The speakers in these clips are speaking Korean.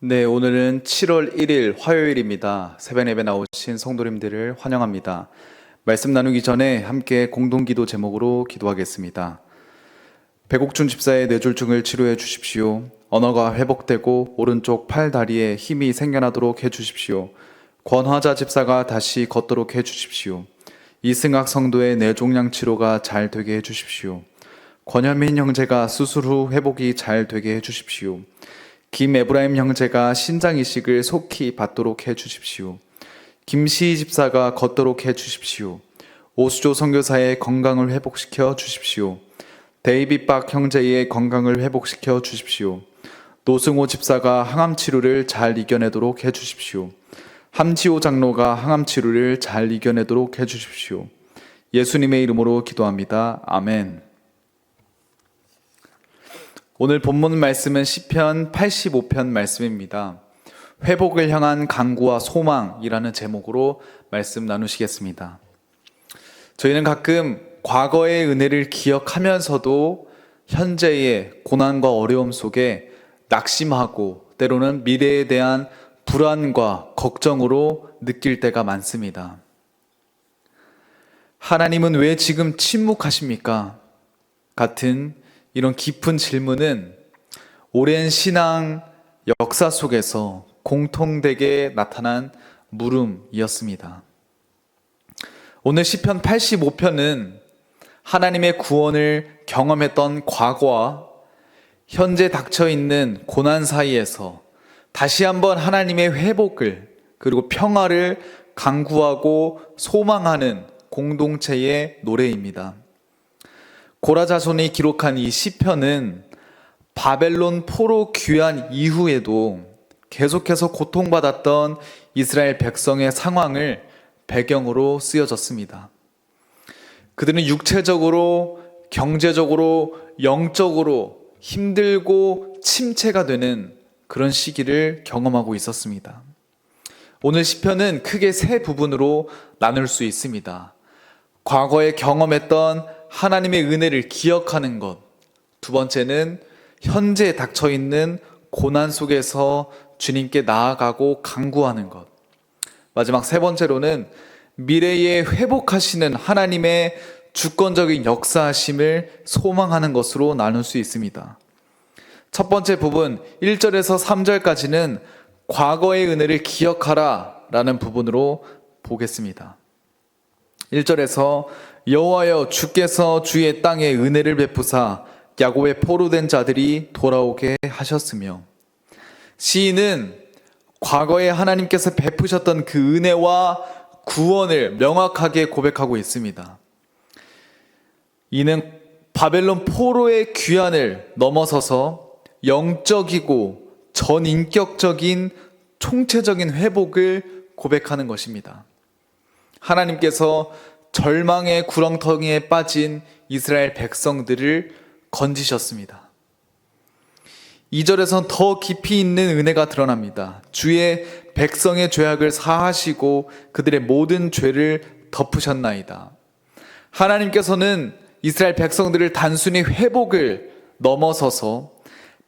네, 오늘은 7월 1일 화요일입니다. 새벽 예배 나오신 성도님들을 환영합니다. 말씀 나누기 전에 함께 공동기도 제목으로 기도하겠습니다. 배곡준 집사의 뇌졸중을 치료해 주십시오. 언어가 회복되고 오른쪽 팔 다리에 힘이 생겨나도록 해 주십시오. 권화자 집사가 다시 걷도록 해 주십시오. 이승학 성도의 뇌종양 치료가 잘 되게 해 주십시오. 권현민 형제가 수술 후 회복이 잘 되게 해 주십시오. 김에브라임 형제가 신장 이식을 속히 받도록 해 주십시오. 김시희 집사가 걷도록 해 주십시오. 오수조 선교사의 건강을 회복시켜 주십시오. 데이빗 박 형제의 건강을 회복시켜 주십시오. 노승호 집사가 항암 치료를 잘 이겨내도록 해 주십시오. 함지호 장로가 항암 치료를 잘 이겨내도록 해 주십시오. 예수님의 이름으로 기도합니다. 아멘. 오늘 본문 말씀은 시편 85편 말씀입니다. 회복을 향한 간구와 소망이라는 제목으로 말씀 나누시겠습니다. 저희는 가끔 과거의 은혜를 기억하면서도 현재의 고난과 어려움 속에 낙심하고 때로는 미래에 대한 불안과 걱정으로 느낄 때가 많습니다. 하나님은 왜 지금 침묵하십니까? 같은 이런 깊은 질문은 오랜 신앙 역사 속에서 공통되게 나타난 물음이었습니다. 오늘 시편 85편은 하나님의 구원을 경험했던 과거와 현재 닥쳐있는 고난 사이에서 다시 한번 하나님의 회복을 그리고 평화를 간구하고 소망하는 공동체의 노래입니다. 고라 자손이 기록한 이 시편은 바벨론 포로 귀환 이후에도 계속해서 고통받았던 이스라엘 백성의 상황을 배경으로 쓰여졌습니다. 그들은 육체적으로, 경제적으로, 영적으로 힘들고 침체가 되는 그런 시기를 경험하고 있었습니다. 오늘 시편은 크게 세 부분으로 나눌 수 있습니다. 과거에 경험했던 하나님의 은혜를 기억하는 것. 두 번째는 현재 닥쳐있는 고난 속에서 주님께 나아가고 간구하는 것. 마지막 세 번째로는 미래에 회복하시는 하나님의 주권적인 역사하심을 소망하는 것으로 나눌 수 있습니다. 첫 번째 부분 1절에서 3절까지는 과거의 은혜를 기억하라 라는 부분으로 보겠습니다. 1절에서 여호와여 주께서 주의 땅에 은혜를 베푸사 야곱의 포로된 자들이 돌아오게 하셨으며, 시인은 과거에 하나님께서 베푸셨던 그 은혜와 구원을 명확하게 고백하고 있습니다. 이는 바벨론 포로의 귀환을 넘어서서 영적이고 전인격적인 총체적인 회복을 고백하는 것입니다. 하나님께서 절망의 구렁텅이에 빠진 이스라엘 백성들을 건지셨습니다. 2절에선 더 깊이 있는 은혜가 드러납니다. 주의 백성의 죄악을 사하시고 그들의 모든 죄를 덮으셨나이다. 하나님께서는 이스라엘 백성들을 단순히 회복을 넘어서서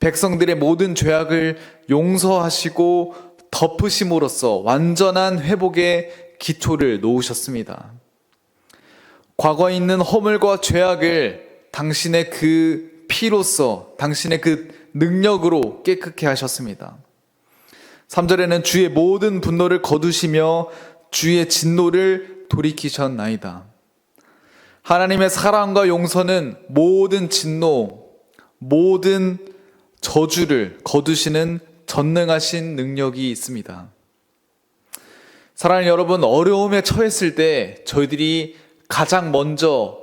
백성들의 모든 죄악을 용서하시고 덮으심으로써 완전한 회복의 기초를 놓으셨습니다. 과거에 있는 허물과 죄악을 당신의 그 피로써, 당신의 그 능력으로 깨끗게 하셨습니다. 3절에는 주의 모든 분노를 거두시며 주의 진노를 돌이키셨나이다. 하나님의 사랑과 용서는 모든 진노, 모든 저주를 거두시는 전능하신 능력이 있습니다. 사랑하는 여러분, 어려움에 처했을 때 저희들이 가장 먼저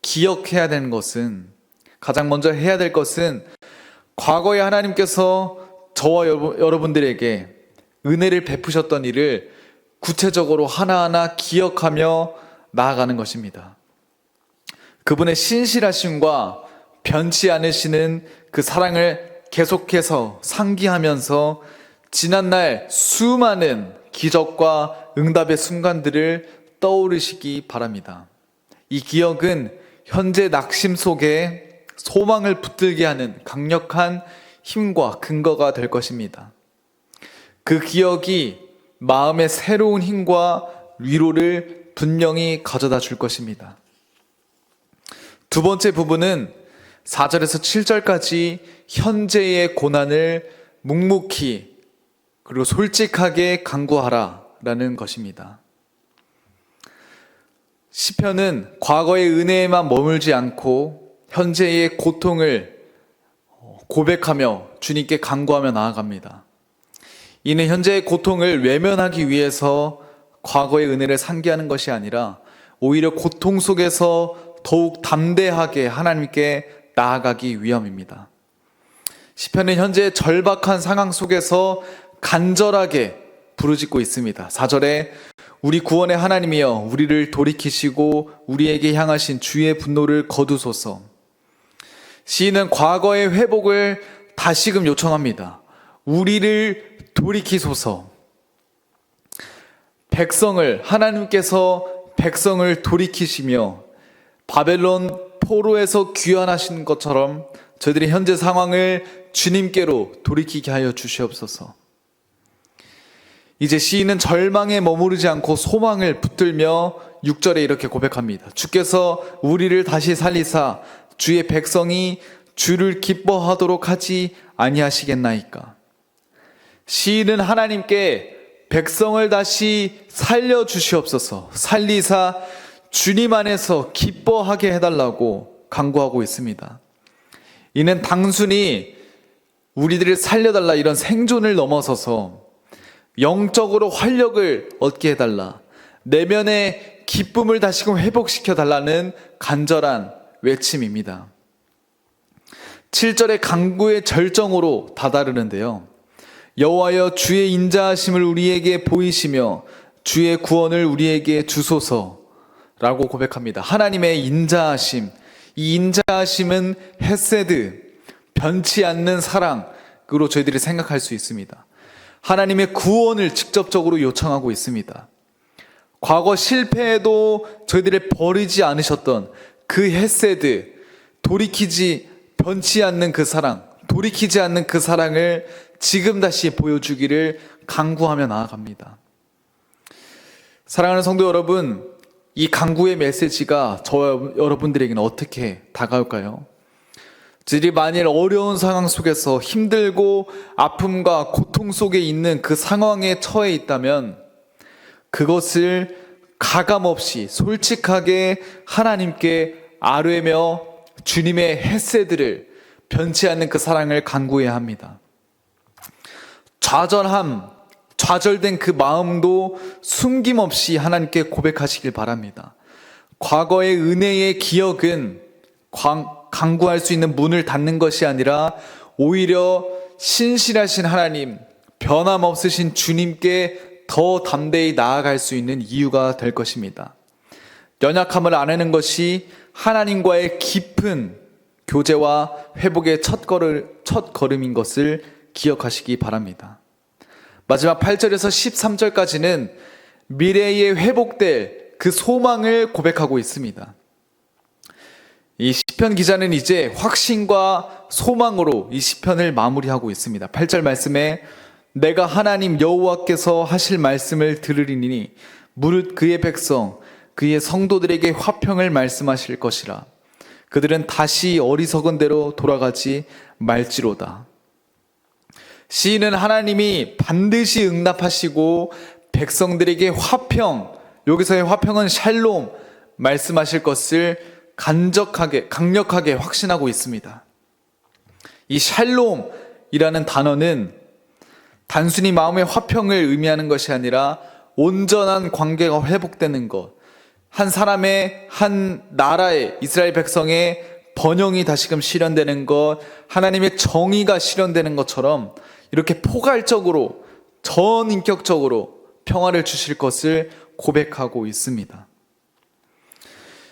기억해야 되는 것은, 가장 먼저 해야 될 것은 과거에 하나님께서 저와 여러분들에게 은혜를 베푸셨던 일을 구체적으로 하나하나 기억하며 나아가는 것입니다. 그분의 신실하심과 변치 않으시는 그 사랑을 계속해서 상기하면서 지난날 수많은 기적과 응답의 순간들을 떠오르시기 바랍니다. 이 기억은 현재 낙심 속에 소망을 붙들게 하는 강력한 힘과 근거가 될 것입니다. 그 기억이 마음의 새로운 힘과 위로를 분명히 가져다 줄 것입니다. 두 번째 부분은 4절에서 7절까지 현재의 고난을 묵묵히 그리고 솔직하게 간구하라 라는 것입니다. 시편은 과거의 은혜에만 머물지 않고 현재의 고통을 고백하며 주님께 간구하며 나아갑니다. 이는 현재의 고통을 외면하기 위해서 과거의 은혜를 상기하는 것이 아니라 오히려 고통 속에서 더욱 담대하게 하나님께 나아가기 위함입니다. 시편은 현재 절박한 상황 속에서 간절하게 부르짖고 있습니다. 4절에 우리 구원의 하나님이여 우리를 돌이키시고 우리에게 향하신 주의 분노를 거두소서. 시인은 과거의 회복을 다시금 요청합니다. 우리를 돌이키소서. 하나님께서 백성을 돌이키시며 바벨론 포로에서 귀환하신 것처럼 저희들의 현재 상황을 주님께로 돌이키게 하여 주시옵소서. 이제 시인은 절망에 머무르지 않고 소망을 붙들며 6절에 이렇게 고백합니다. 주께서 우리를 다시 살리사 주의 백성이 주를 기뻐하도록 하지 아니하시겠나이까. 시인은 하나님께 백성을 다시 살려주시옵소서, 살리사 주님 안에서 기뻐하게 해달라고 간구하고 있습니다. 이는 단순히 우리들을 살려달라 이런 생존을 넘어서서 영적으로 활력을 얻게 해달라, 내면의 기쁨을 다시금 회복시켜달라는 간절한 외침입니다. 7절의 간구의 절정으로 다다르는데요. 여호와여 주의 인자하심을 우리에게 보이시며 주의 구원을 우리에게 주소서라고 고백합니다. 하나님의 인자하심, 이 인자하심은 헤세드, 변치 않는 사랑으로 저희들이 생각할 수 있습니다. 하나님의 구원을 직접적으로 요청하고 있습니다. 과거 실패에도 저희들을 버리지 않으셨던 그 헤세드, 변치 않는 그 사랑, 돌이키지 않는 그 사랑을 지금 다시 보여주기를 간구하며 나아갑니다. 사랑하는 성도 여러분, 이 간구의 메시지가 저 여러분들에게는 어떻게 다가올까요? 저희들이 만일 어려운 상황 속에서 힘들고 아픔과 고통 속에 있는 그 상황에 처해 있다면 그것을 가감없이 솔직하게 하나님께 아뢰며 주님의 헤세드를, 변치 않는 그 사랑을 간구해야 합니다. 좌절된 그 마음도 숨김없이 하나님께 고백하시길 바랍니다. 과거의 은혜의 기억은 간구할 수 있는 문을 닫는 것이 아니라 오히려 신실하신 하나님, 변함없으신 주님께 더 담대히 나아갈 수 있는 이유가 될 것입니다. 연약함을 아뢰는 것이 하나님과의 깊은 교제와 회복의 첫 걸음인 것을 기억하시기 바랍니다. 마지막 8절에서 13절까지는 미래에 회복될 그 소망을 고백하고 있습니다. 이 시편 기자는 이제 확신과 소망으로 이 시편을 마무리하고 있습니다. 8절 말씀에 내가 하나님 여호와께서 하실 말씀을 들으리니 무릇 그의 백성 그의 성도들에게 화평을 말씀하실 것이라. 그들은 다시 어리석은 대로 돌아가지 말지로다. 시인은 하나님이 반드시 응답하시고 백성들에게 여기서의 화평은 샬롬 말씀하실 것을 강력하게 확신하고 있습니다. 이 샬롬이라는 단어는 단순히 마음의 화평을 의미하는 것이 아니라 온전한 관계가 회복되는 것, 한 나라의 이스라엘 백성의 번영이 다시금 실현되는 것, 하나님의 정의가 실현되는 것처럼 이렇게 포괄적으로 전인격적으로 평화를 주실 것을 고백하고 있습니다.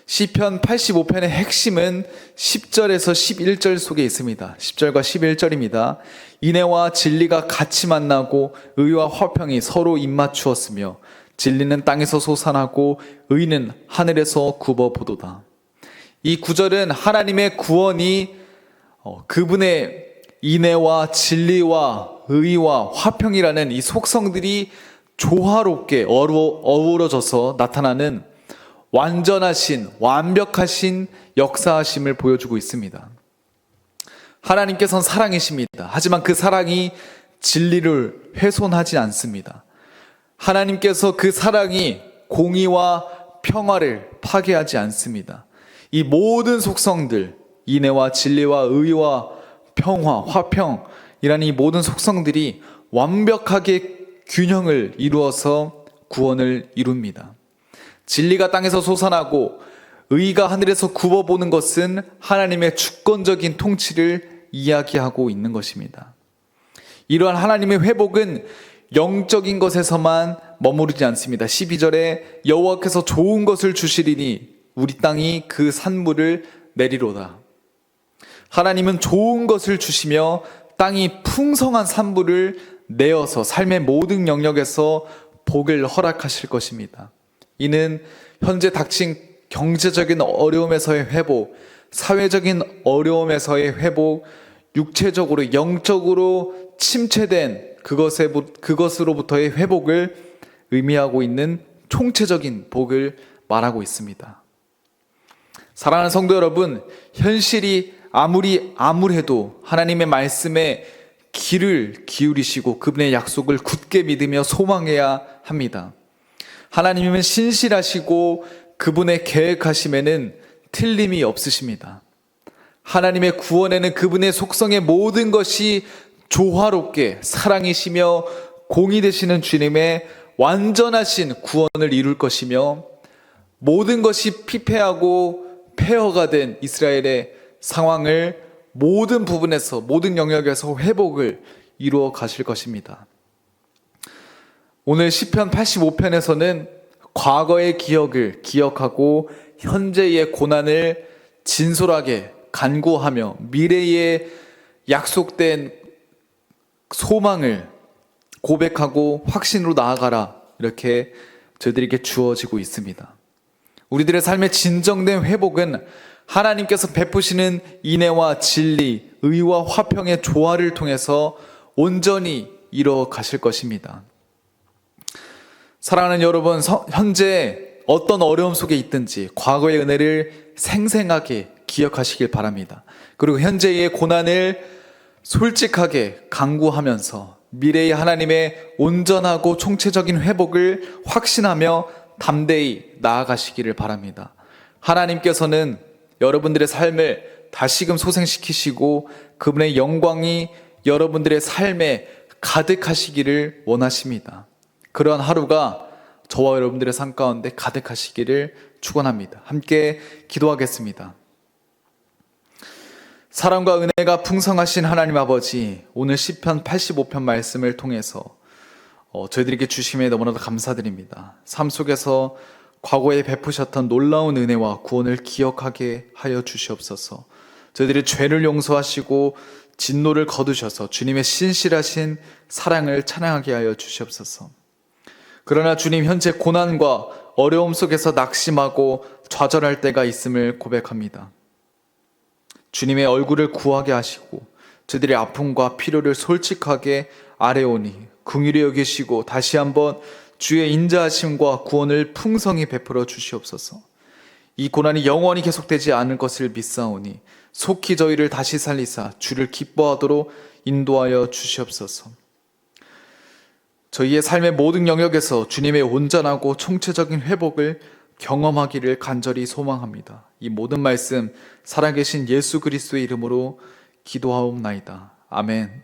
시편 85편의 핵심은 10절에서 11절 속에 있습니다. 10절과 11절입니다. 인애와 진리가 같이 만나고 의와 화평이 서로 입맞추었으며 진리는 땅에서 솟아나고 의는 하늘에서 굽어보도다. 이 구절은 하나님의 구원이 그분의 인애와 진리와 의와 화평이라는 이 속성들이 조화롭게 어우러져서 나타나는 완전하신, 완벽하신 역사하심을 보여주고 있습니다. 하나님께서는 사랑이십니다. 하지만 그 사랑이 진리를 훼손하지 않습니다. 하나님께서 그 사랑이 공의와 평화를 파괴하지 않습니다. 이 모든 속성들, 인애와 진리와 의와 평화, 화평이라는 이 모든 속성들이 완벽하게 균형을 이루어서 구원을 이룹니다. 진리가 땅에서 솟아나고 의가 하늘에서 굽어보는 것은 하나님의 주권적인 통치를 이야기하고 있는 것입니다. 이러한 하나님의 회복은 영적인 것에서만 머무르지 않습니다. 12절에 여호와께서 좋은 것을 주시리니 우리 땅이 그 산물을 내리로다. 하나님은 좋은 것을 주시며 땅이 풍성한 산물을 내어서 삶의 모든 영역에서 복을 허락하실 것입니다. 이는 현재 닥친 경제적인 어려움에서의 회복, 사회적인 어려움에서의 회복, 육체적으로 영적으로 침체된 그것으로부터의 회복을 의미하고 있는 총체적인 복을 말하고 있습니다. 사랑하는 성도 여러분, 현실이 아무리 암울해도 하나님의 말씀에 귀를 기울이시고 그분의 약속을 굳게 믿으며 소망해야 합니다. 하나님은 신실하시고 그분의 계획하심에는 틀림이 없으십니다. 하나님의 구원에는 그분의 속성의 모든 것이 조화롭게 사랑이시며 공의 되시는 주님의 완전하신 구원을 이룰 것이며 모든 것이 피폐하고 폐허가 된 이스라엘의 상황을 모든 부분에서 모든 영역에서 회복을 이루어 가실 것입니다. 오늘 시편 85편에서는 과거의 기억을 기억하고 현재의 고난을 진솔하게 간구하며 미래에 약속된 소망을 고백하고 확신으로 나아가라, 이렇게 저희들에게 주어지고 있습니다. 우리들의 삶의 진정된 회복은 하나님께서 베푸시는 인애와 진리, 의와 화평의 조화를 통해서 온전히 이루어 가실 것입니다. 사랑하는 여러분, 현재 어떤 어려움 속에 있든지 과거의 은혜를 생생하게 기억하시길 바랍니다. 그리고 현재의 고난을 솔직하게 간구하면서 미래의 하나님의 온전하고 총체적인 회복을 확신하며 담대히 나아가시기를 바랍니다. 하나님께서는 여러분들의 삶을 다시금 소생시키시고 그분의 영광이 여러분들의 삶에 가득하시기를 원하십니다. 그러한 하루가 저와 여러분들의 삶 가운데 가득하시기를 축원합니다. 함께 기도하겠습니다. 사랑과 은혜가 풍성하신 하나님 아버지, 오늘 시편 85편 말씀을 통해서 저희들에게 주심에 너무나도 감사드립니다. 삶 속에서 과거에 베푸셨던 놀라운 은혜와 구원을 기억하게 하여 주시옵소서. 저희들의 죄를 용서하시고 진노를 거두셔서 주님의 신실하신 사랑을 찬양하게 하여 주시옵소서. 그러나 주님, 현재 고난과 어려움 속에서 낙심하고 좌절할 때가 있음을 고백합니다. 주님의 얼굴을 구하게 하시고 저희들의 아픔과 필요를 솔직하게 아뢰오니 긍휼히 여기시고 다시 한번 주의 인자하심과 구원을 풍성히 베풀어 주시옵소서. 이 고난이 영원히 계속되지 않을 것을 믿사오니 속히 저희를 다시 살리사 주를 기뻐하도록 인도하여 주시옵소서. 저희의 삶의 모든 영역에서 주님의 온전하고 총체적인 회복을 경험하기를 간절히 소망합니다. 이 모든 말씀 살아계신 예수 그리스도의 이름으로 기도하옵나이다. 아멘.